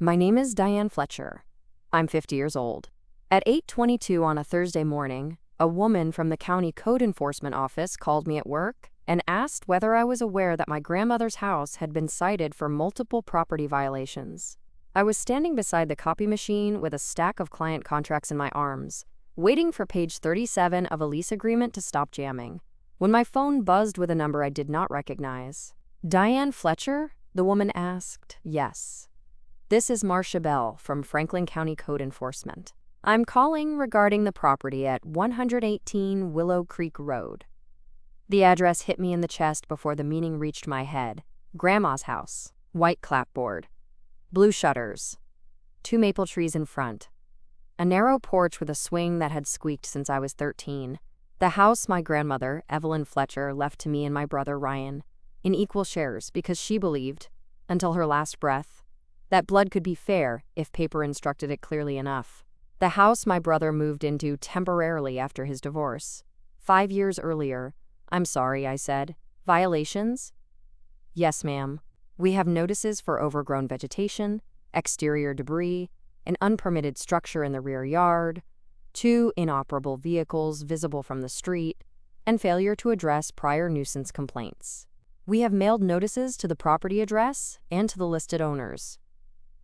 My name is Diane Fletcher. I'm 50 years old. At 8:22 on a Thursday morning, a woman from the county code enforcement office called me at work and asked whether I was aware that my grandmother's house had been cited for multiple property violations. I was standing beside the copy machine with a stack of client contracts in my arms, waiting for page 37 of a lease agreement to stop jamming, when my phone buzzed with a number I did not recognize. "Diane Fletcher?" the woman asked. "Yes. This is Marcia Bell from Franklin County Code Enforcement. I'm calling regarding the property at 118 Willow Creek Road." The address hit me in the chest before the meaning reached my head. Grandma's house. White clapboard. Blue shutters. 2 maple trees in front. A narrow porch with a swing that had squeaked since I was 13. The house my grandmother, Evelyn Fletcher, left to me and my brother Ryan, in equal shares because she believed, until her last breath, that blood could be fair if paper instructed it clearly enough. The house my brother moved into temporarily after his divorce. 5 years earlier. "I'm sorry," I said. "Violations?" "Yes, ma'am. We have notices for overgrown vegetation, exterior debris, an unpermitted structure in the rear yard, 2 inoperable vehicles visible from the street, and failure to address prior nuisance complaints. We have mailed notices to the property address and to the listed owners."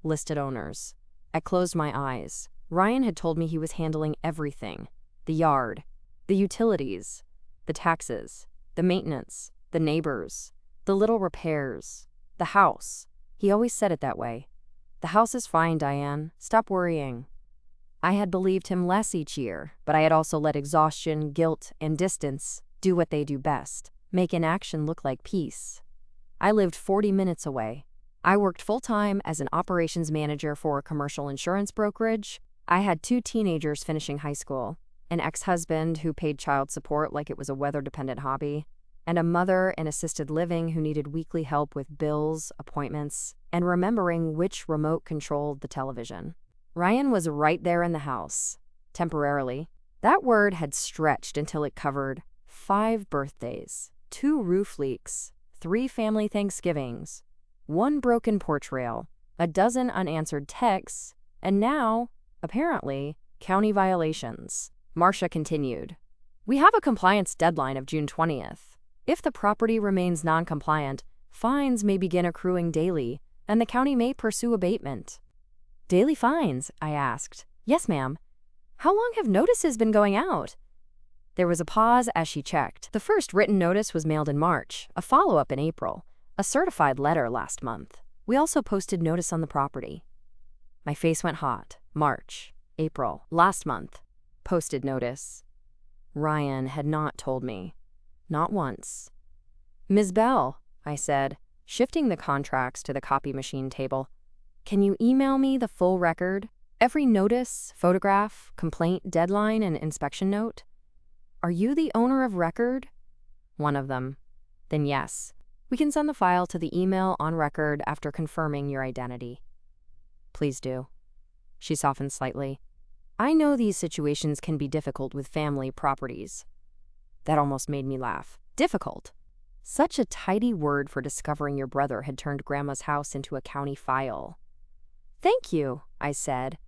Listed owners. I closed my eyes. Ryan had told me he was handling everything. The yard, the utilities, the taxes, the maintenance, the neighbors, the little repairs, the house. He always said it that way. "The house is fine, Diane. Stop worrying." I had believed him less each year, but I had also let exhaustion, guilt, and distance do what they do best, make inaction look like peace. I lived 40 minutes away. I worked full-time as an operations manager for a commercial insurance brokerage. I had 2 teenagers finishing high school, an ex-husband who paid child support like it was a weather-dependent hobby, and a mother in assisted living who needed weekly help with bills, appointments, and remembering which remote controlled the television. Ryan was right there in the house, temporarily. That word had stretched until it covered 5 birthdays, 2 roof leaks, 3 family Thanksgivings, 1 broken porch rail, a dozen unanswered texts, and now, apparently, county violations. Marcia continued. "We have a compliance deadline of June 20th. If the property remains non-compliant, fines may begin accruing daily, and the county may pursue abatement." "Daily fines?" I asked. "Yes, ma'am. How long have notices been going out?" There was a pause as she checked. "The first written notice was mailed in March, a follow-up in April, a certified letter last month. We also posted notice on the property." My face went hot. March, April, last month. Posted notice. Ryan had not told me. Not once. "Ms. Bell," I said, shifting the contracts to the copy machine table, "can you email me the full record? Every notice, photograph, complaint, deadline, and inspection note? Are you the owner of record?" "One of them." "Then yes. We can send the file to the email on record after confirming your identity." "Please do." She softened slightly. "I know these situations can be difficult with family properties." That almost made me laugh. Difficult. Such a tidy word for discovering your brother had turned Grandma's house into a county file. "Thank you," I said.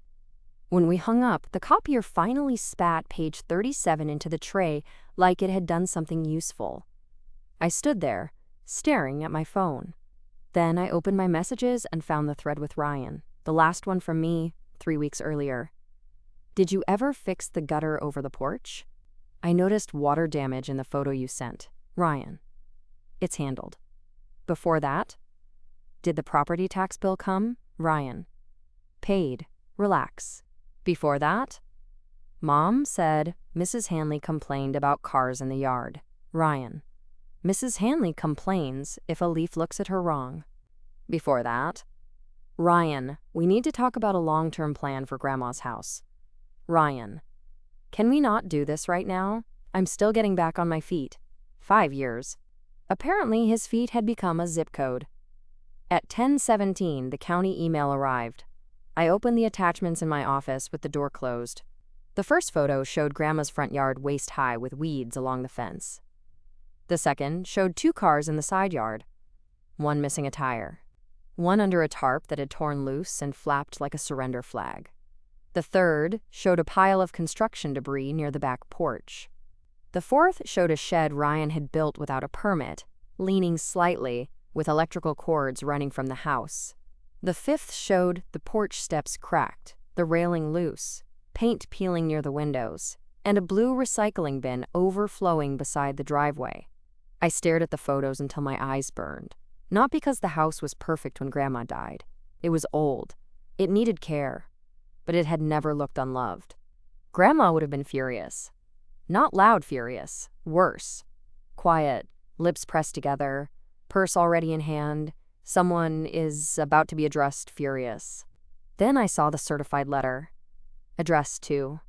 When we hung up, the copier finally spat page 37 into the tray like it had done something useful. I stood there, staring at my phone. Then I opened my messages and found the thread with Ryan, the last one from me 3 weeks earlier. "Did you ever fix the gutter over the porch? I noticed water damage in the photo you sent. Ryan. It's handled. Before that? Did the property tax bill come? Ryan. Paid. Relax. Before that? Mom said Mrs. Hanley complained about cars in the yard. Ryan. Mrs. Hanley complains if a leaf looks at her wrong. Before that? Ryan, we need to talk about a long-term plan for Grandma's house. Ryan. Can we not do this right now? I'm still getting back on my feet. 5 years. Apparently his feet had become a zip code. At 10:17, the county email arrived. I opened the attachments in my office with the door closed. The first photo showed Grandma's front yard waist-high with weeds along the fence. The second showed 2 cars in the side yard, one missing a tire. one under a tarp that had torn loose and flapped like a surrender flag. The third showed a pile of construction debris near the back porch. The fourth showed a shed Ryan had built without a permit, leaning slightly, with electrical cords running from the house. The fifth showed the porch steps cracked, the railing loose, paint peeling near the windows, and a blue recycling bin overflowing beside the driveway. I stared at the photos until my eyes burned. Not because the house was perfect when Grandma died. It was old. It needed care. But it had never looked unloved. Grandma would have been furious. Not loud furious. Worse. Quiet, lips pressed together, purse already in hand. Someone is about to be addressed furious. Then I saw the certified letter. Addressed to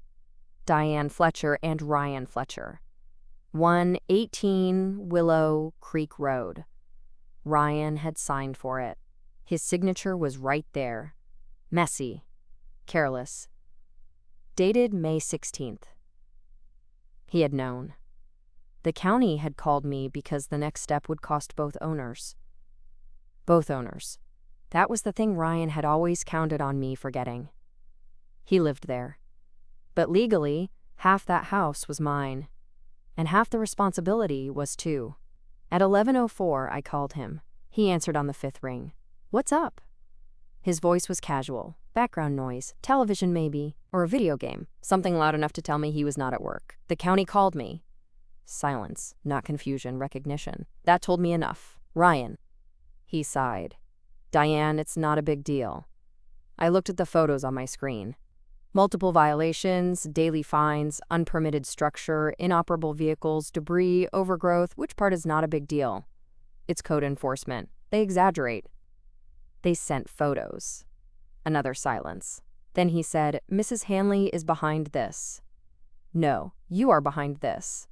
Diane Fletcher and Ryan Fletcher. 118 Willow Creek Road. Ryan had signed for it. His signature was right there. Messy. Careless. Dated May 16th. He had known. The county had called me because the next step would cost both owners. Both owners. That was the thing Ryan had always counted on me forgetting. He lived there. But legally, half that house was mine. And half the responsibility was too. At 11:04, I called him. He answered on the fifth ring. "What's up?" His voice was casual. Background noise, television maybe, or a video game. Something loud enough to tell me he was not at work. The county called me. Silence, not confusion, recognition. That told me enough. "Ryan." He sighed. "Diane, it's not a big deal." I looked at the photos on my screen. Multiple violations, daily fines, unpermitted structure, inoperable vehicles, debris, overgrowth. Which part is not a big deal? It's code enforcement. They exaggerate. They sent photos. Another silence. Then he said, "Mrs. Hanley is behind this." "No, you are behind this."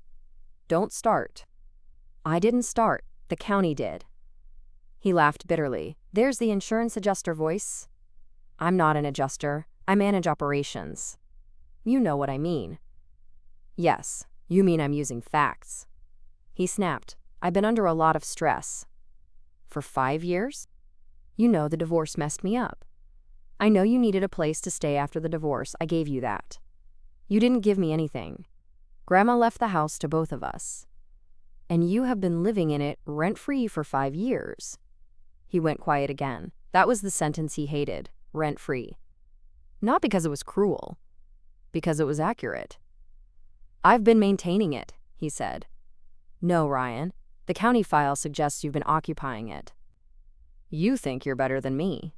"Don't start." "I didn't start. The county did." He laughed bitterly. "There's the insurance adjuster voice." "I'm not an adjuster. I manage operations." "You know what I mean." "Yes, you mean I'm using facts." He snapped. "I've been under a lot of stress." "For 5 years?" "You know the divorce messed me up. I know you needed a place to stay after the divorce. I gave you that. You didn't give me anything. Grandma left the house to both of us. And you have been living in it rent-free for 5 years." He went quiet again. That was the sentence he hated. Rent-free. Not because it was cruel. Because it was accurate. "I've been maintaining it," he said. "No, Ryan. The county file suggests you've been occupying it." "You think you're better than me."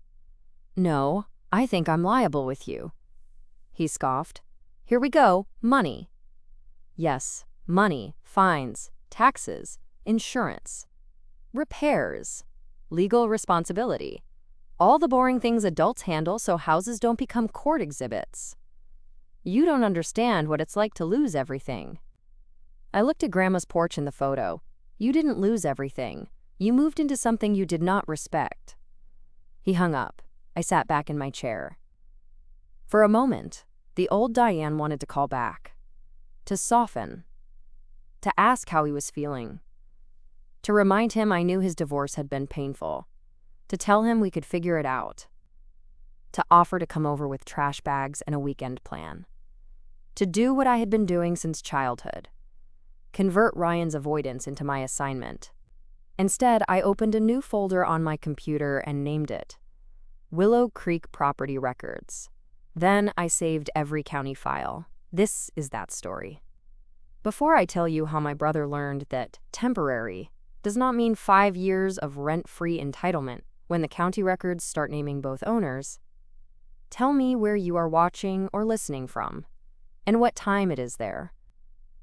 "No, I think I'm liable with you." He scoffed. "Here we go. Money." "Yes, money, fines, taxes, insurance, repairs, legal responsibility. All the boring things adults handle so houses don't become court exhibits. You don't understand what it's like to lose everything." I looked at Grandma's porch in the photo. You didn't lose everything. You moved into something you did not respect. He hung up. I sat back in my chair. For a moment, the old Diane wanted to call back. To soften. To ask how he was feeling. To remind him I knew his divorce had been painful. To tell him we could figure it out. To offer to come over with trash bags and a weekend plan. To do what I had been doing since childhood. Convert Ryan's avoidance into my assignment. Instead, I opened a new folder on my computer and named it Willow Creek Property Records. Then I saved every county file. This is that story. Before I tell you how my brother learned that temporary does not mean 5 years of rent-free entitlement when the county records start naming both owners, tell me where you are watching or listening from, and what time it is there.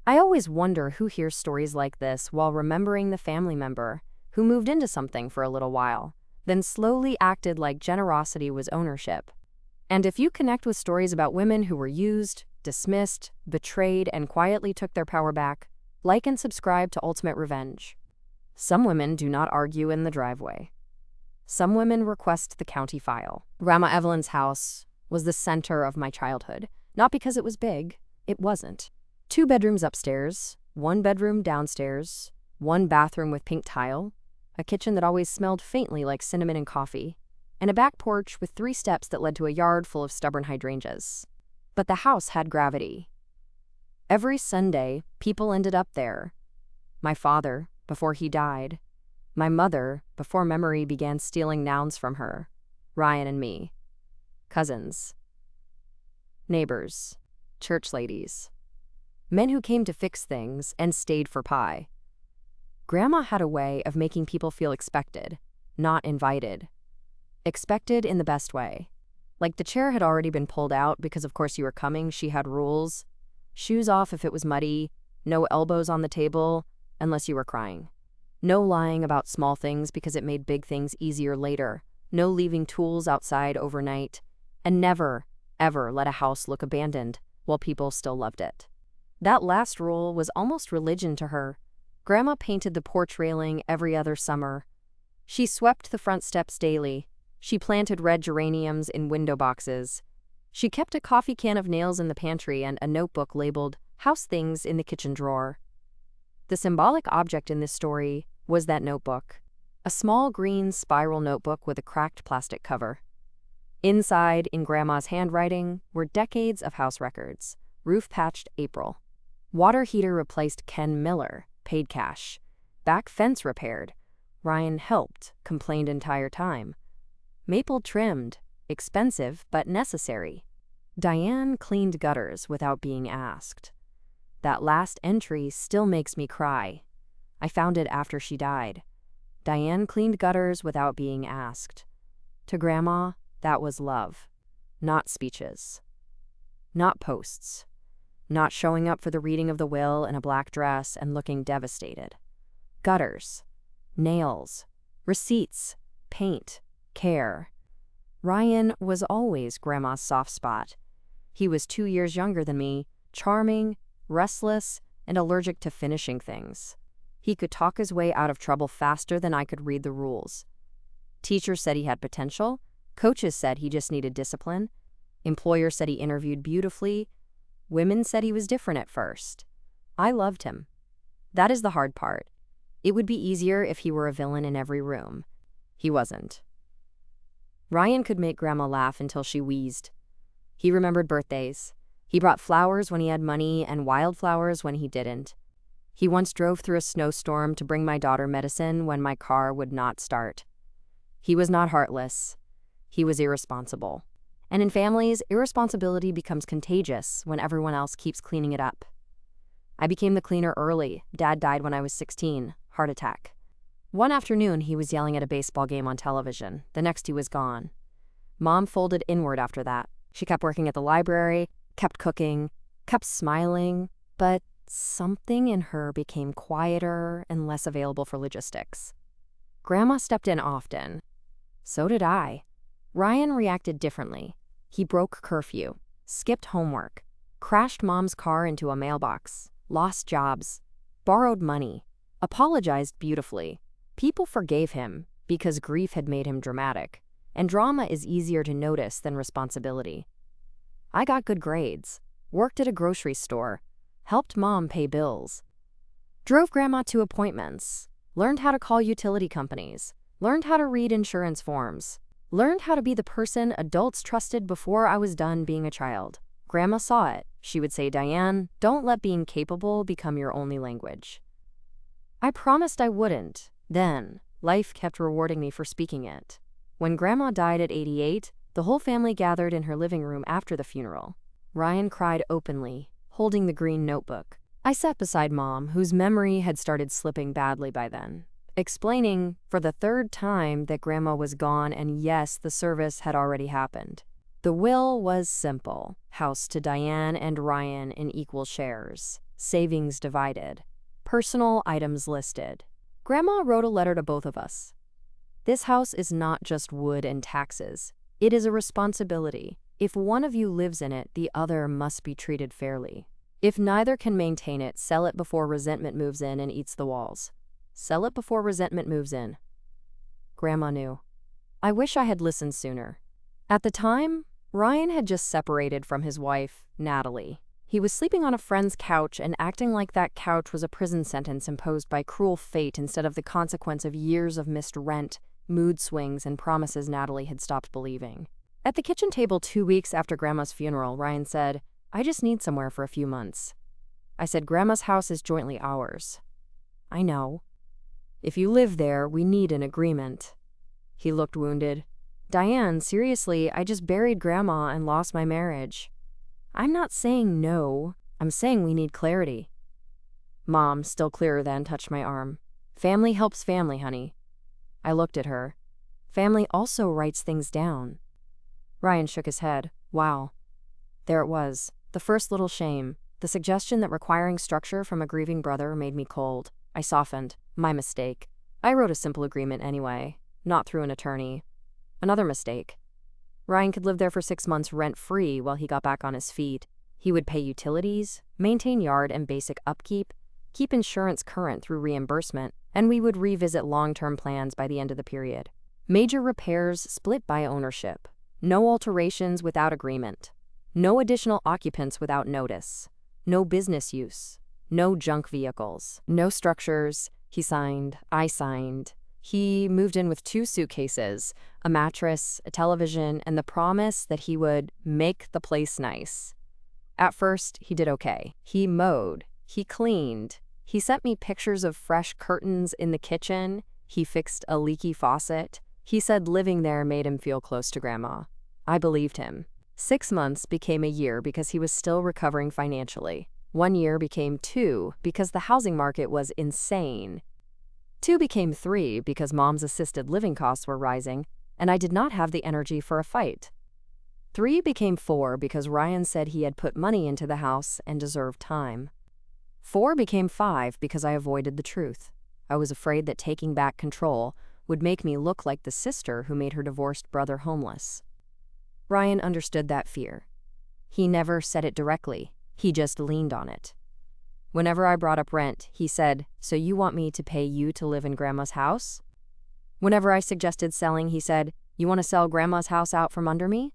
I always wonder who hears stories like this while remembering the family member who moved into something for a little while, then slowly acted like generosity was ownership. And if you connect with stories about women who were used, dismissed, betrayed, and quietly took their power back, like and subscribe to Ultimate Revenge. Some women do not argue in the driveway. Some women request the county file. Grandma Evelyn's house was the center of my childhood, not because it was big. It wasn't. 2 bedrooms upstairs, 1 bedroom downstairs, 1 bathroom with pink tile, a kitchen that always smelled faintly like cinnamon and coffee, and a back porch with 3 steps that led to a yard full of stubborn hydrangeas. But the house had gravity. Every Sunday, people ended up there. My father, before he died. My mother, before memory began stealing nouns from her. Ryan and me. Cousins. Neighbors. Church ladies. Men who came to fix things and stayed for pie. Grandma had a way of making people feel expected, not invited. Expected in the best way. Like the chair had already been pulled out because of course you were coming, she had rules. Shoes off if it was muddy, no elbows on the table, unless you were crying. No lying about small things because it made big things easier later. No leaving tools outside overnight. And never, ever let a house look abandoned while people still loved it. That last rule was almost religion to her. Grandma painted the porch railing every other summer. She swept the front steps daily. She planted red geraniums in window boxes. She kept a coffee can of nails in the pantry and a notebook labeled "House Things" in the kitchen drawer. The symbolic object in this story was that notebook. A small green spiral notebook with a cracked plastic cover. Inside, in Grandma's handwriting, were decades of house records. Roof patched April. Water heater replaced Ken Miller, paid cash. Back fence repaired. Ryan helped, complained entire time. Maple trimmed, expensive but necessary. Diane cleaned gutters without being asked. That last entry still makes me cry. I found it after she died. Diane cleaned gutters without being asked. To Grandma, that was love. Not speeches. Not posts. Not showing up for the reading of the will in a black dress and looking devastated. Gutters. Nails. Receipts. Paint. Care. Ryan was always Grandma's soft spot. He was 2 years younger than me, charming, restless, and allergic to finishing things. He could talk his way out of trouble faster than I could read the rules. Teachers said he had potential. Coaches said he just needed discipline. Employers said he interviewed beautifully. Women said he was different at first. I loved him. That is the hard part. It would be easier if he were a villain in every room. He wasn't. Ryan could make Grandma laugh until she wheezed. He remembered birthdays. He brought flowers when he had money and wildflowers when he didn't. He once drove through a snowstorm to bring my daughter medicine when my car would not start. He was not heartless. He was irresponsible. And in families, irresponsibility becomes contagious when everyone else keeps cleaning it up. I became the cleaner early. Dad died when I was 16, heart attack. One afternoon, he was yelling at a baseball game on television. The next, he was gone. Mom folded inward after that. She kept working at the library, kept cooking, kept smiling, but something in her became quieter and less available for logistics. Grandma stepped in often. So did I. Ryan reacted differently. He broke curfew, skipped homework, crashed Mom's car into a mailbox, lost jobs, borrowed money, apologized beautifully. People forgave him because grief had made him dramatic, and drama is easier to notice than responsibility. I got good grades, worked at a grocery store, helped Mom pay bills, drove Grandma to appointments, learned how to call utility companies, learned how to read insurance forms, learned how to be the person adults trusted before I was done being a child. Grandma saw it. She would say, "Diane, don't let being capable become your only language." I promised I wouldn't. Then, life kept rewarding me for speaking it. When Grandma died at 88, the whole family gathered in her living room after the funeral. Ryan cried openly, holding the green notebook. I sat beside Mom, whose memory had started slipping badly by then, explaining for the third time that Grandma was gone and yes, the service had already happened. The will was simple: house to Diane and Ryan in equal shares, savings divided, personal items listed. Grandma wrote a letter to both of us. This house is not just wood and taxes. It is a responsibility. If one of you lives in it, the other must be treated fairly. If neither can maintain it, sell it before resentment moves in and eats the walls. Sell it before resentment moves in. Grandma knew. I wish I had listened sooner. At the time, Ryan had just separated from his wife, Natalie. He was sleeping on a friend's couch and acting like that couch was a prison sentence imposed by cruel fate instead of the consequence of years of missed rent, mood swings, and promises Natalie had stopped believing. At the kitchen table 2 weeks after Grandma's funeral, Ryan said, "I just need somewhere for a few months." I said, "Grandma's house is jointly ours." "I know. If you live there, we need an agreement." He looked wounded. "Diane, seriously, I just buried Grandma and lost my marriage." "I'm not saying no. I'm saying we need clarity." Mom, still clearer then, touched my arm. "Family helps family, honey." I looked at her. "Family also writes things down." Ryan shook his head. Wow. There it was, the first little shame, the suggestion that requiring structure from a grieving brother made me cold. I softened. My mistake. I wrote a simple agreement anyway, not through an attorney. Another mistake. Ryan could live there for 6 months rent-free while he got back on his feet. He would pay utilities, maintain yard and basic upkeep, keep insurance current through reimbursement, and we would revisit long-term plans by the end of the period. Major repairs split by ownership. No alterations without agreement. No additional occupants without notice. No business use. No junk vehicles. No structures. He signed. I signed. He moved in with 2 suitcases, a mattress, a television, and the promise that he would make the place nice. At first, he did okay. He mowed. He cleaned. He sent me pictures of fresh curtains in the kitchen. He fixed a leaky faucet. He said living there made him feel close to Grandma. I believed him. 6 months became a year because he was still recovering financially. 1 year became 2 because the housing market was insane. 2 became 3 because Mom's assisted living costs were rising, and I did not have the energy for a fight. 3 became 4 because Ryan said he had put money into the house and deserved time. 4 became 5 because I avoided the truth. I was afraid that taking back control would make me look like the sister who made her divorced brother homeless. Ryan understood that fear. He never said it directly. He just leaned on it. Whenever I brought up rent, he said, "So you want me to pay you to live in Grandma's house?" Whenever I suggested selling, he said, "You want to sell Grandma's house out from under me?"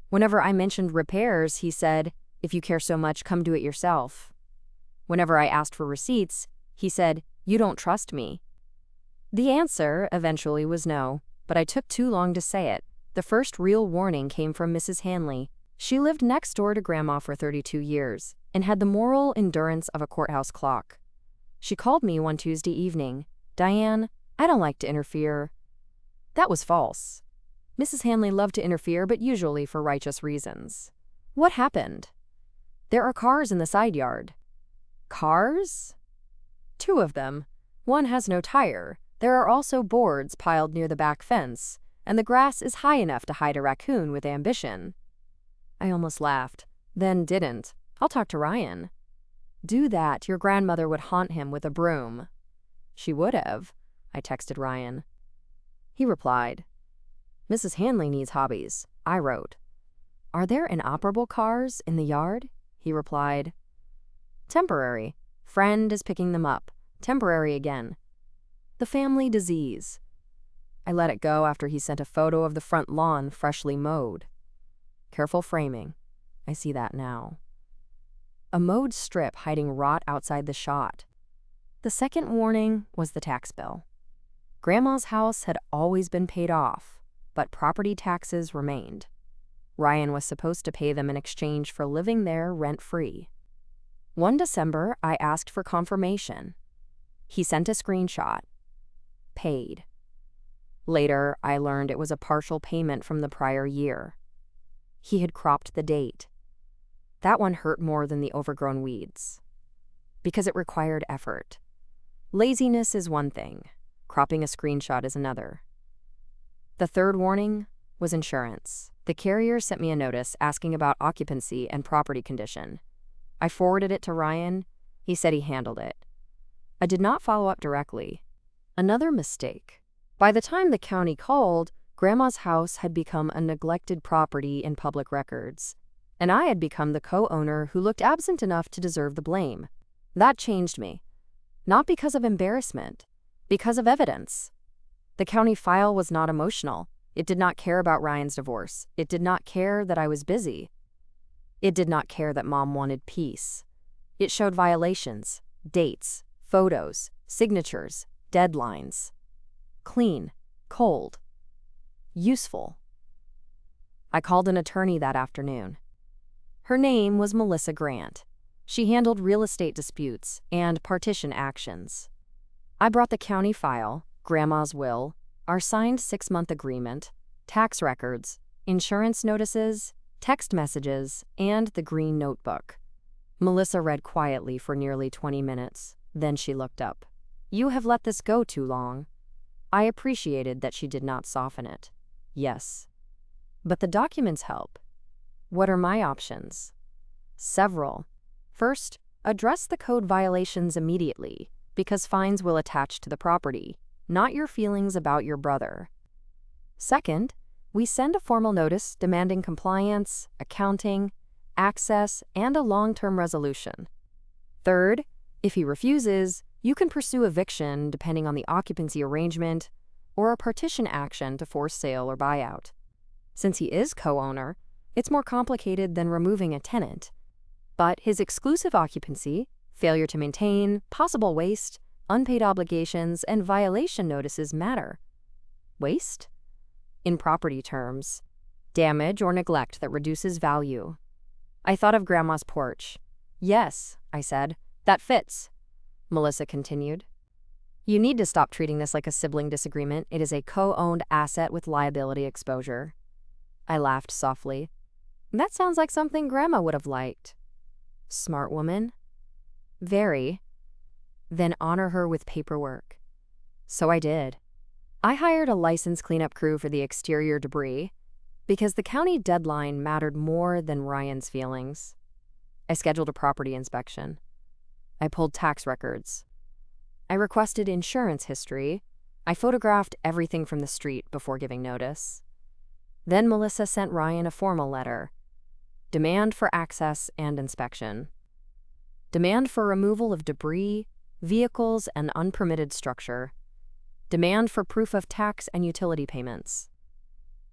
Whenever I mentioned repairs, he said, "If you care so much, come do it yourself." Whenever I asked for receipts, he said, "You don't trust me." The answer eventually was no, but I took too long to say it. The first real warning came from Mrs. Hanley. She lived next door to Grandma for 32 years and had the moral endurance of a courthouse clock. She called me one Tuesday evening. "Diane, I don't like to interfere." That was false. Mrs. Hanley loved to interfere, but usually for righteous reasons. What happened? "There are cars in the side yard." Cars? 2 of them. One has no tire. There are also boards piled near the back fence, and the grass is high enough to hide a raccoon with ambition. I almost laughed, then didn't. "I'll talk to Ryan." "Do that, your grandmother would haunt him with a broom." "She would have," I texted Ryan. He replied, "Mrs. Hanley needs hobbies." I wrote, "Are there inoperable cars in the yard?" He replied, "Temporary. Friend is picking them up. Temporary again. The family disease." I let it go after he sent a photo of the front lawn freshly mowed. Careful framing. I see that now. A mowed strip hiding rot outside the shot. The second warning was the tax bill. Grandma's house had always been paid off, but property taxes remained. Ryan was supposed to pay them in exchange for living there rent-free. One December, I asked for confirmation. He sent a screenshot. Paid. Later, I learned it was a partial payment from the prior year. He had cropped the date. That one hurt more than the overgrown weeds, because it required effort. Laziness is one thing. Cropping a screenshot is another. The third warning was insurance. The carrier sent me a notice asking about occupancy and property condition. I forwarded it to Ryan. He said he handled it. I did not follow up directly. Another mistake. By the time the county called, Grandma's house had become a neglected property in public records, and I had become the co-owner who looked absent enough to deserve the blame. That changed me. Not because of embarrassment, because of evidence. The county file was not emotional. It did not care about Ryan's divorce. It did not care that I was busy. It did not care that Mom wanted peace. It showed violations, dates, photos, signatures, deadlines. Clean, Cold. Useful. I called an attorney that afternoon. Her name was Melissa Grant. She handled real estate disputes and partition actions. I brought the county file, Grandma's will, our signed 6-month agreement, tax records, insurance notices, text messages, and the green notebook. Melissa read quietly for nearly 20 minutes. Then she looked up. "You have let this go too long." I appreciated that she did not soften it. "Yes. But the documents help." "What are my options?" "Several. First, address the code violations immediately, because fines will attach to the property, not your feelings about your brother. Second, we send a formal notice demanding compliance, accounting, access, and a long-term resolution. Third, if he refuses, you can pursue eviction depending on the occupancy arrangement or a partition action to force sale or buyout. Since he is co-owner, it's more complicated than removing a tenant. But his exclusive occupancy, failure to maintain, possible waste, unpaid obligations, and violation notices matter. Waste? In property terms, damage or neglect that reduces value. I thought of Grandma's porch. "Yes," I said, "that fits." Melissa continued. "You need to stop treating this like a sibling disagreement. It is a co-owned asset with liability exposure." I laughed softly. "That sounds like something Grandma would have liked." "Smart woman." "Very." "Then honor her with paperwork." So I did. I hired a licensed cleanup crew for the exterior debris because the county deadline mattered more than Ryan's feelings. I scheduled a property inspection. I pulled tax records. I requested insurance history. I photographed everything from the street before giving notice. Then Melissa sent Ryan a formal letter. Demand for access and inspection. Demand for removal of debris, vehicles, and unpermitted structure. Demand for proof of tax and utility payments.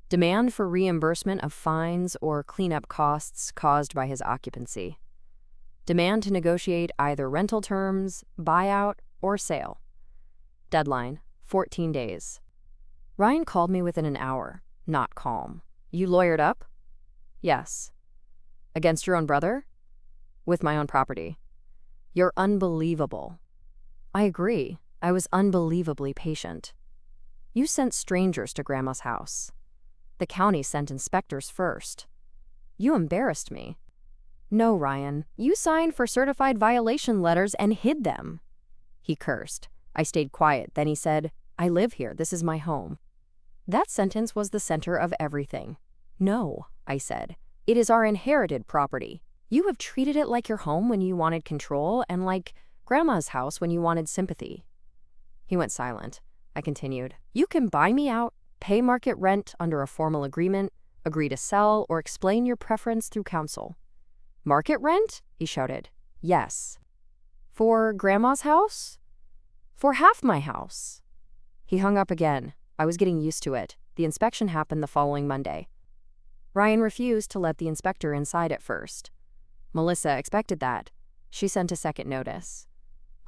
Demand for reimbursement of fines or cleanup costs caused by his occupancy. Demand to negotiate either rental terms, buyout, or sale. Deadline, 14 days. Ryan called me within an hour, not calm. "You lawyered up?" "Yes." "Against your own brother?" "With my own property." "You're unbelievable." I agree. I was unbelievably patient. "You sent strangers to Grandma's house. The county sent inspectors first. You embarrassed me." "No, Ryan. You signed for certified violation letters and hid them." He cursed. I stayed quiet. Then he said, "I live here. This is my home." That sentence was the center of everything. "No," I said. "It is our inherited property. You have treated it like your home when you wanted control and like Grandma's house when you wanted sympathy." He went silent. I continued. "You can buy me out, pay market rent under a formal agreement, agree to sell, or explain your preference through counsel." "Market rent?" he shouted. "Yes." "For Grandma's house?" "For half my house." He hung up again. I was getting used to it. The inspection happened the following Monday. Ryan refused to let the inspector inside at first. Melissa expected that. She sent a second notice.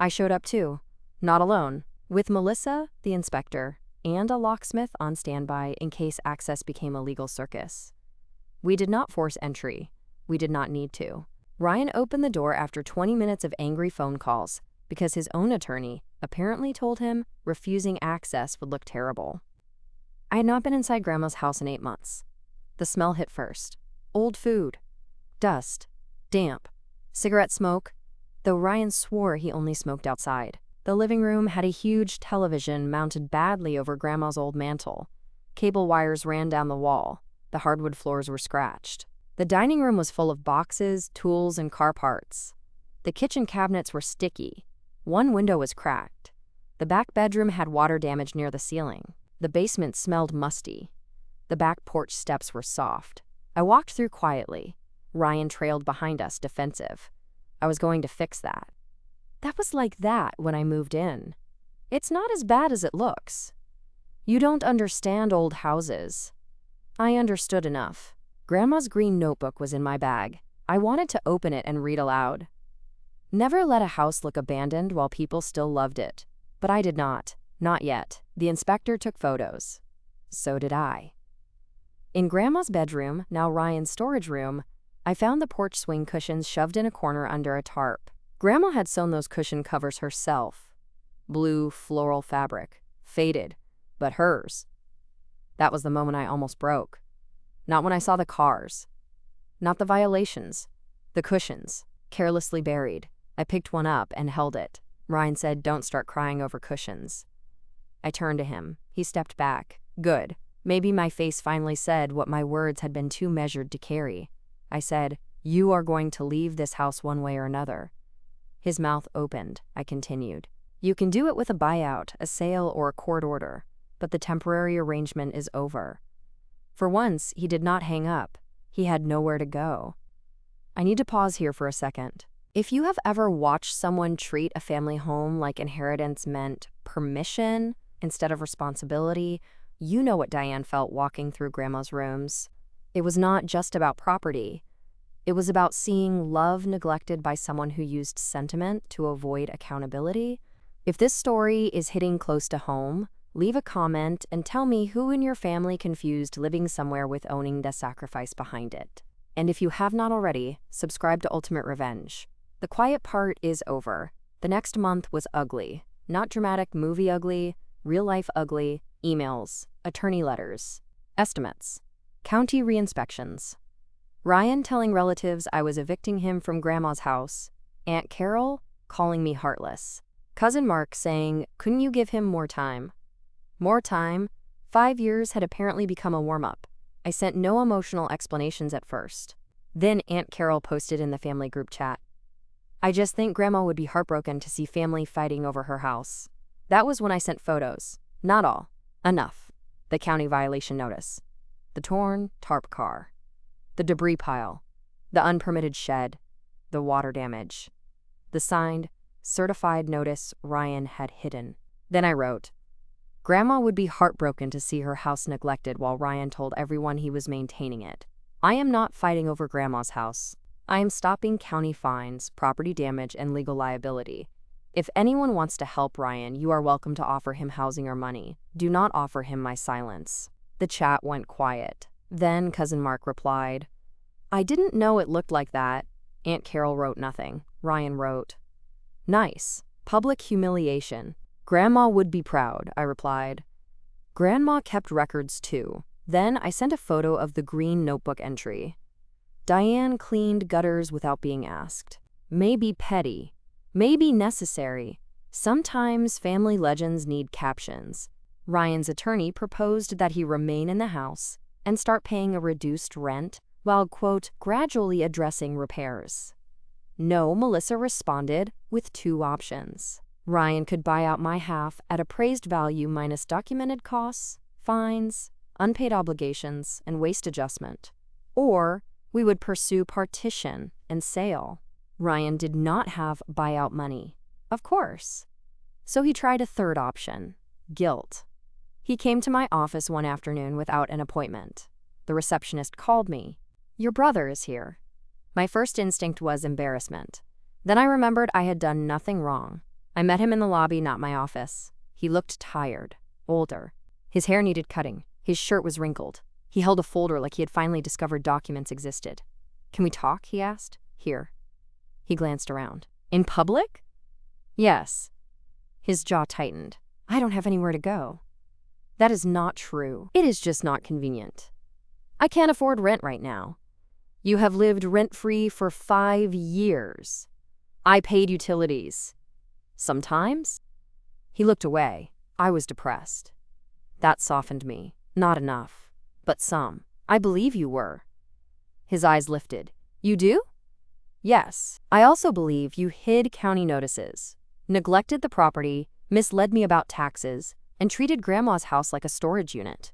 I showed up too, not alone, with Melissa, the inspector, and a locksmith on standby in case access became a legal circus. We did not force entry. We did not need to. Ryan opened the door after 20 minutes of angry phone calls because his own attorney apparently told him refusing access would look terrible. I had not been inside Grandma's house in 8 months. The smell hit first. Old food. Dust. Damp. Cigarette smoke, though Ryan swore he only smoked outside. The living room had a huge television mounted badly over Grandma's old mantel. Cable wires ran down the wall. The hardwood floors were scratched. The dining room was full of boxes, tools, and car parts. The kitchen cabinets were sticky. One window was cracked. The back bedroom had water damage near the ceiling. The basement smelled musty. The back porch steps were soft. I walked through quietly. Ryan trailed behind us, defensive. I was going to fix that. That was like that when I moved in. It's not as bad as it looks. You don't understand old houses. I understood enough. Grandma's green notebook was in my bag. I wanted to open it and read aloud. Never let a house look abandoned while people still loved it. But I did not. Not yet. The inspector took photos. So did I. In Grandma's bedroom, now Ryan's storage room, I found the porch swing cushions shoved in a corner under a tarp. Grandma had sewn those cushion covers herself. Blue floral fabric, faded, but hers. That was the moment I almost broke. Not when I saw the cars. Not the violations. The cushions, carelessly buried. I picked one up and held it. Ryan said, "Don't start crying over cushions." I turned to him. He stepped back. Good. Maybe my face finally said what my words had been too measured to carry. I said, "You are going to leave this house one way or another." His mouth opened. I continued. "You can do it with a buyout, a sale, or a court order, but the temporary arrangement is over." For once, he did not hang up. He had nowhere to go. I need to pause here for a second. If you have ever watched someone treat a family home like inheritance meant permission instead of responsibility, you know what Diane felt walking through Grandma's rooms. It was not just about property. It was about seeing love neglected by someone who used sentiment to avoid accountability. If this story is hitting close to home, leave a comment and tell me who in your family confused living somewhere with owning the sacrifice behind it. And if you have not already, subscribe to Ultimate Revenge. The quiet part is over. The next month was ugly. Not dramatic movie ugly, real life ugly, emails, attorney letters, estimates, county re-inspections. Ryan telling relatives I was evicting him from Grandma's house. Aunt Carol calling me heartless. Cousin Mark saying, "Couldn't you give him more time?" More time? 5 years had apparently become a warm-up. I sent no emotional explanations at first. Then Aunt Carol posted in the family group chat, "I just think Grandma would be heartbroken to see family fighting over her house." That was when I sent photos. Not all. Enough. The county violation notice. The torn tarp car. The debris pile. The unpermitted shed. The water damage. The signed, certified notice Ryan had hidden. Then I wrote, "Grandma would be heartbroken to see her house neglected while Ryan told everyone he was maintaining it. I am not fighting over Grandma's house. I am stopping county fines, property damage, and legal liability. If anyone wants to help Ryan, you are welcome to offer him housing or money. Do not offer him my silence." The chat went quiet. Then Cousin Mark replied, "I didn't know it looked like that." Aunt Carol wrote nothing. Ryan wrote, "Nice. Public humiliation. Grandma would be proud," I replied. Grandma kept records too. Then I sent a photo of the green notebook entry. Diane cleaned gutters without being asked. Maybe petty. Maybe necessary. Sometimes family legends need captions. Ryan's attorney proposed that he remain in the house and start paying a reduced rent while, quote, gradually addressing repairs. No, Melissa responded with 2 options. Ryan could buy out my half at appraised value minus documented costs, fines, unpaid obligations, and waste adjustment. Or we would pursue partition and sale. Ryan did not have buyout money, of course. So he tried a third option, guilt. He came to my office one afternoon without an appointment. The receptionist called me. "Your brother is here." My first instinct was embarrassment. Then I remembered I had done nothing wrong. I met him in the lobby, not my office. He looked tired, older. His hair needed cutting. His shirt was wrinkled. He held a folder like he had finally discovered documents existed. "Can we talk?" he asked. "Here." He glanced around. "In public?" "Yes." His jaw tightened. "I don't have anywhere to go." "That is not true. It is just not convenient. I can't afford rent right now. You have lived rent-free for 5 years. I paid utilities. Sometimes?" He looked away. I was depressed. That softened me. Not enough, but some. "I believe you were." His eyes lifted. "You do?" "Yes. I also believe you hid county notices, neglected the property, misled me about taxes, and treated Grandma's house like a storage unit."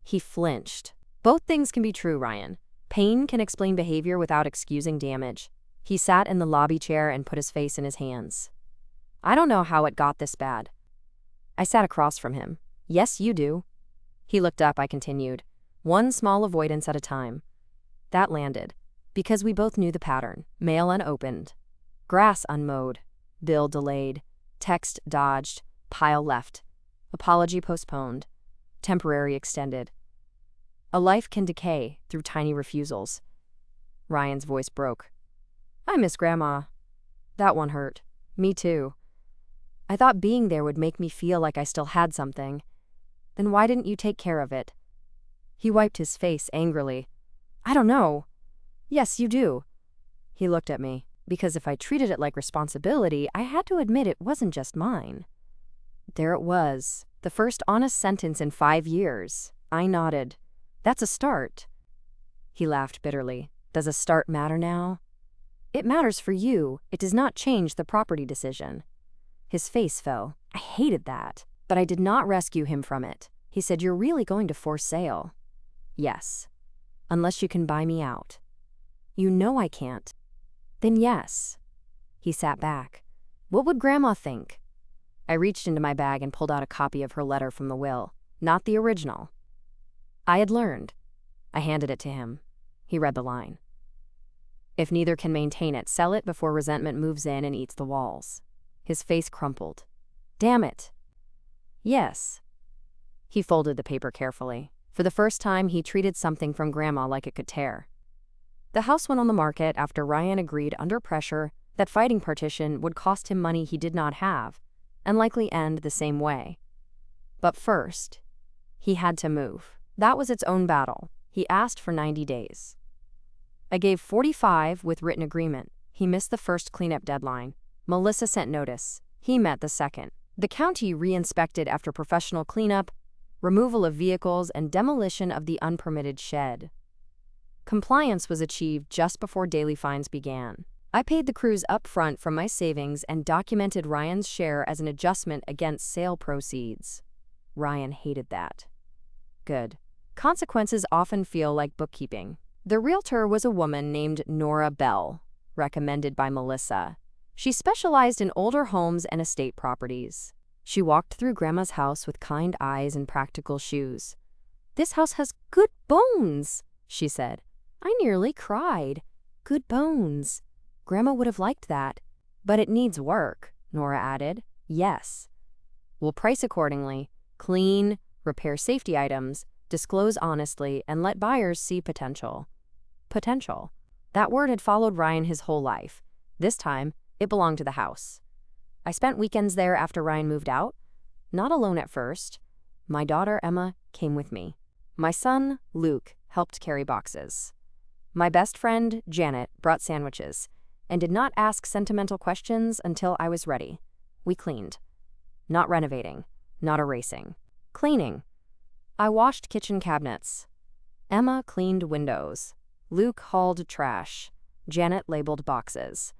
He flinched. "Both things can be true, Ryan. Pain can explain behavior without excusing damage." He sat in the lobby chair and put his face in his hands. "I don't know how it got this bad." I sat across from him. "Yes, you do." He looked up. I continued, "One small avoidance at a time." That landed, because we both knew the pattern. Mail unopened, grass unmowed, bill delayed, text dodged, pile left, apology postponed, temporary extended. A life can decay through tiny refusals. Ryan's voice broke. I miss Grandma. That one hurt. Me too. I thought being there would make me feel like I still had something. Then why didn't you take care of it? He wiped his face angrily. I don't know. Yes, you do. He looked at me, because if I treated it like responsibility, I had to admit it wasn't just mine. There it was, the first honest sentence in 5 years. I nodded. That's a start. He laughed bitterly. Does a start matter now? It matters for you. It does not change the property decision. His face fell. I hated that. But I did not rescue him from it. He said, You're really going to force sale? Yes. Unless you can buy me out. You know I can't. Then yes. He sat back. What would Grandma think? I reached into my bag and pulled out a copy of her letter from the will, not the original. I had learned. I handed it to him. He read the line. If neither can maintain it, sell it before resentment moves in and eats the walls. His face crumpled. Damn it. Yes. He folded the paper carefully. For the first time, he treated something from Grandma like it could tear. The house went on the market after Ryan agreed under pressure that fighting partition would cost him money he did not have, and likely end the same way. But first, he had to move. That was its own battle. He asked for 90 days. I gave 45 with written agreement. He missed the first cleanup deadline. Melissa sent notice. He met the second. The county re-inspected after professional cleanup, removal of vehicles, and demolition of the unpermitted shed. Compliance was achieved just before daily fines began. I paid the crews up front from my savings and documented Ryan's share as an adjustment against sale proceeds. Ryan hated that. Good. Consequences often feel like bookkeeping. The realtor was a woman named Nora Bell, recommended by Melissa. She specialized in older homes and estate properties. She walked through Grandma's house with kind eyes and practical shoes. This house has good bones, she said. I nearly cried. Good bones. Grandma would have liked that. But it needs work, Nora added. Yes. We'll price accordingly. Clean, repair safety items, disclose honestly, and let buyers see potential. Potential. That word had followed Ryan his whole life. This time, it belonged to the house. I spent weekends there after Ryan moved out. Not alone at first. My daughter, Emma, came with me. My son, Luke, helped carry boxes. My best friend, Janet, brought sandwiches and did not ask sentimental questions until I was ready. We cleaned. Not renovating, not erasing. Cleaning. I washed kitchen cabinets. Emma cleaned windows. Luke hauled trash. Janet labeled boxes.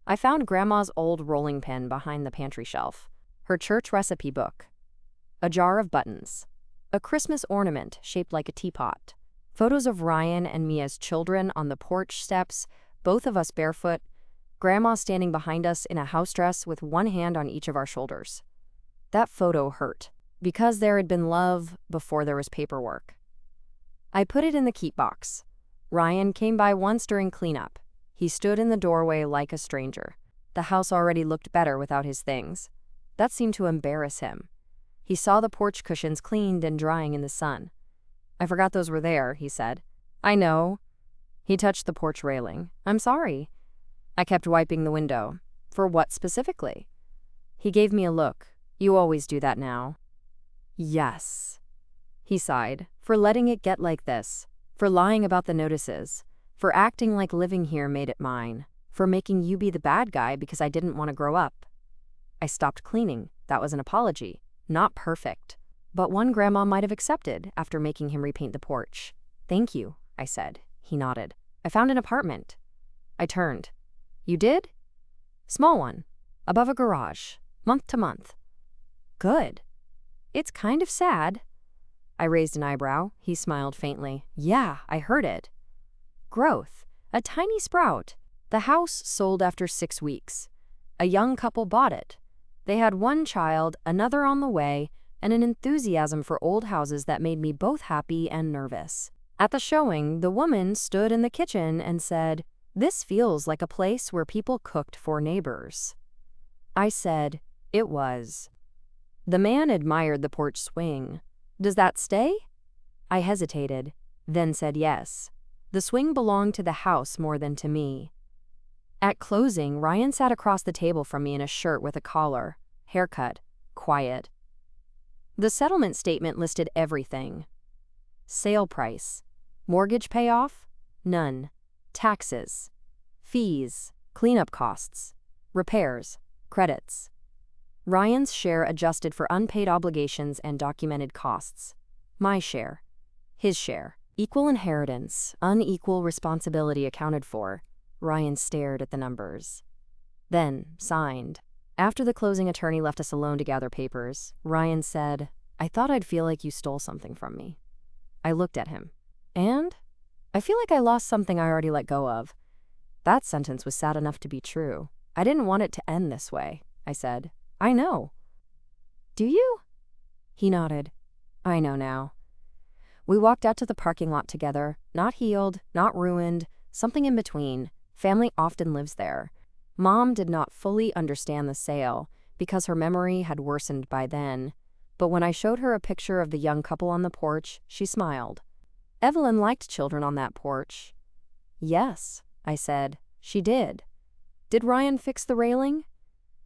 I found Grandma's old rolling pin behind the pantry shelf, her church recipe book, a jar of buttons, a Christmas ornament shaped like a teapot, photos of Ryan and me as children on the porch steps, both of us barefoot, Grandma standing behind us in a house dress with one hand on each of our shoulders. That photo hurt, because there had been love before there was paperwork. I put it in the keep box. Ryan came by once during cleanup. He stood in the doorway like a stranger. The house already looked better without his things. That seemed to embarrass him. He saw the porch cushions cleaned and drying in the sun. I forgot those were there, he said. I know. He touched the porch railing. I'm sorry. I kept wiping the window. For what specifically? He gave me a look. You always do that now. Yes. He sighed. For letting it get like this. For lying about the notices. For acting like living here made it mine. For making you be the bad guy because I didn't want to grow up. I stopped cleaning. That was an apology. Not perfect. But one Grandma might have accepted after making him repaint the porch. Thank you, I said. He nodded. I found an apartment. I turned. You did? Small one. Above a garage. Month to month. Good. It's kind of sad. I raised an eyebrow. He smiled faintly. Yeah, I heard it. Growth. A tiny sprout. The house sold after 6 weeks. A young couple bought it. They had one child, another on the way, and an enthusiasm for old houses that made me both happy and nervous. At the showing, the woman stood in the kitchen and said, "This feels like a place where people cooked for neighbors." I said, "It was." The man admired the porch swing. Does that stay? I hesitated, then said yes. The swing belonged to the house more than to me. At closing, Ryan sat across the table from me in a shirt with a collar, haircut, quiet. The settlement statement listed everything. Sale price. Mortgage payoff? None. Taxes. Fees. Cleanup costs. Repairs. Credits. Ryan's share adjusted for unpaid obligations and documented costs. My share. His share. Equal inheritance, unequal responsibility accounted for. Ryan stared at the numbers. Then, signed. After the closing attorney left us alone to gather papers, Ryan said, "I thought I'd feel like you stole something from me." I looked at him. And? I feel like I lost something I already let go of. That sentence was sad enough to be true. I didn't want it to end this way, I said. I know. Do you? He nodded. I know now. We walked out to the parking lot together, not healed, not ruined, something in between. Family often lives there. Mom did not fully understand the sale because her memory had worsened by then, but when I showed her a picture of the young couple on the porch, she smiled. Evelyn liked children on that porch. Yes, I said, she did. Did Ryan fix the railing?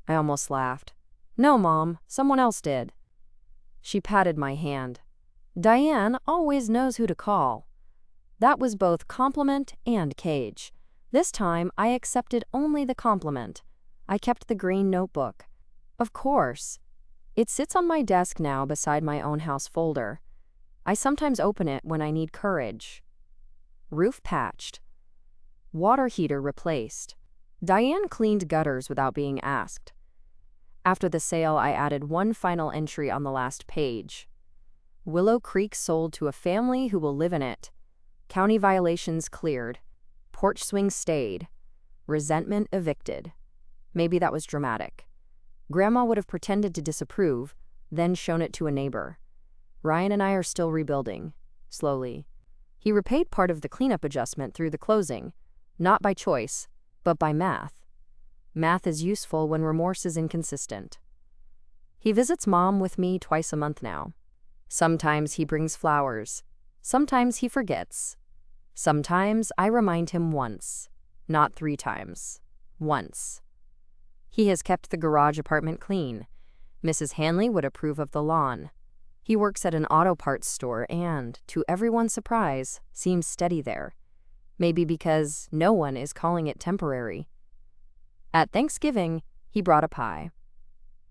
I almost laughed. No, Mom, someone else did. She patted my hand. Diane always knows who to call. That was both compliment and cage. This time, I accepted only the compliment. I kept the green notebook. Of course. It sits on my desk now beside my own house folder. I sometimes open it when I need courage. Roof patched. Water heater replaced. Diane cleaned gutters without being asked. After the sale, I added one final entry on the last page. Willow Creek sold to a family who will live in it. County violations cleared. Porch swing stayed. Resentment evicted. Maybe that was dramatic. Grandma would have pretended to disapprove, then shown it to a neighbor. Ryan and I are still rebuilding, slowly. He repaid part of the cleanup adjustment through the closing, not by choice, but by math. Math is useful when remorse is inconsistent. He visits Mom with me twice a month now. Sometimes he brings flowers. Sometimes he forgets. Sometimes I remind him once, not 3 times. Once. He has kept the garage apartment clean. Mrs. Hanley would approve of the lawn. He works at an auto parts store and, to everyone's surprise, seems steady there. Maybe because no one is calling it temporary. At Thanksgiving, he brought a pie.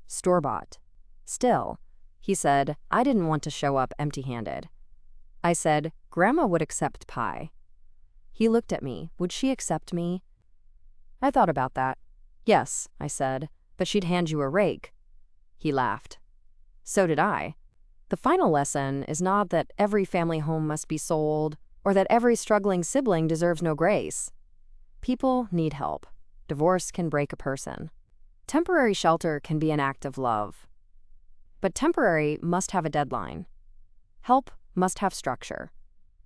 Store-bought. Still, he said, I didn't want to show up empty-handed. I said, Grandma would accept pie. He looked at me. Would she accept me? I thought about that. Yes, I said, but she'd hand you a rake. He laughed. So did I. The final lesson is not that every family home must be sold or that every struggling sibling deserves no grace. People need help. Divorce can break a person. Temporary shelter can be an act of love. But temporary must have a deadline. Help must have structure.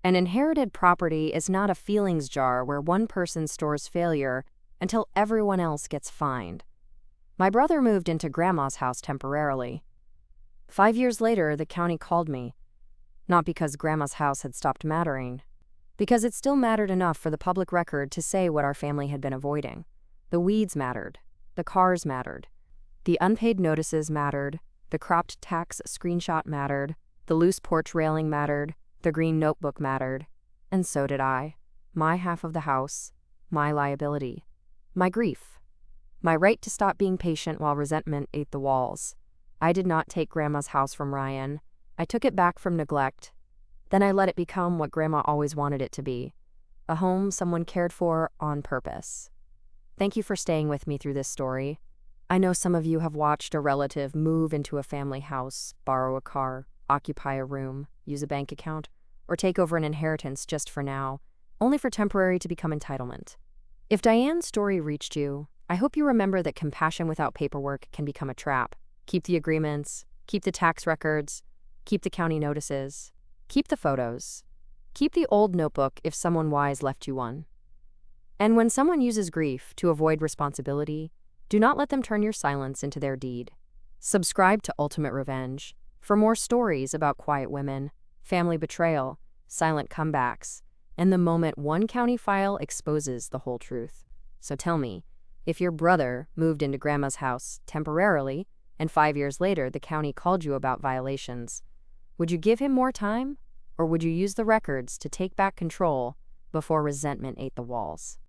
An inherited property is not a feelings jar where one person stores failure until everyone else gets fined. My brother moved into Grandma's house temporarily. 5 years later, the county called me. Not because Grandma's house had stopped mattering, because it still mattered enough for the public record to say what our family had been avoiding. The weeds mattered. The cars mattered. The unpaid notices mattered. The cropped tax screenshot mattered. The loose porch railing mattered. The green notebook mattered. And so did I. My half of the house. My liability. My grief. My right to stop being patient while resentment ate the walls. I did not take Grandma's house from Ryan. I took it back from neglect. Then I let it become what Grandma always wanted it to be. A home someone cared for on purpose. Thank you for staying with me through this story. I know some of you have watched a relative move into a family house, borrow a car, occupy a room, use a bank account, or take over an inheritance just for now, only for temporary to become entitlement. If Diane's story reached you, I hope you remember that compassion without paperwork can become a trap. Keep the agreements, keep the tax records, keep the county notices, keep the photos, keep the old notebook if someone wise left you one. And when someone uses grief to avoid responsibility, do not let them turn your silence into their deed. Subscribe to Ultimate Revenge. For more stories about quiet women, family betrayal, silent comebacks, and the moment one county file exposes the whole truth. So tell me, if your brother moved into grandma's house temporarily and 5 years later the county called you about violations, would you give him more time? Or would you use the records to take back control before resentment ate the walls?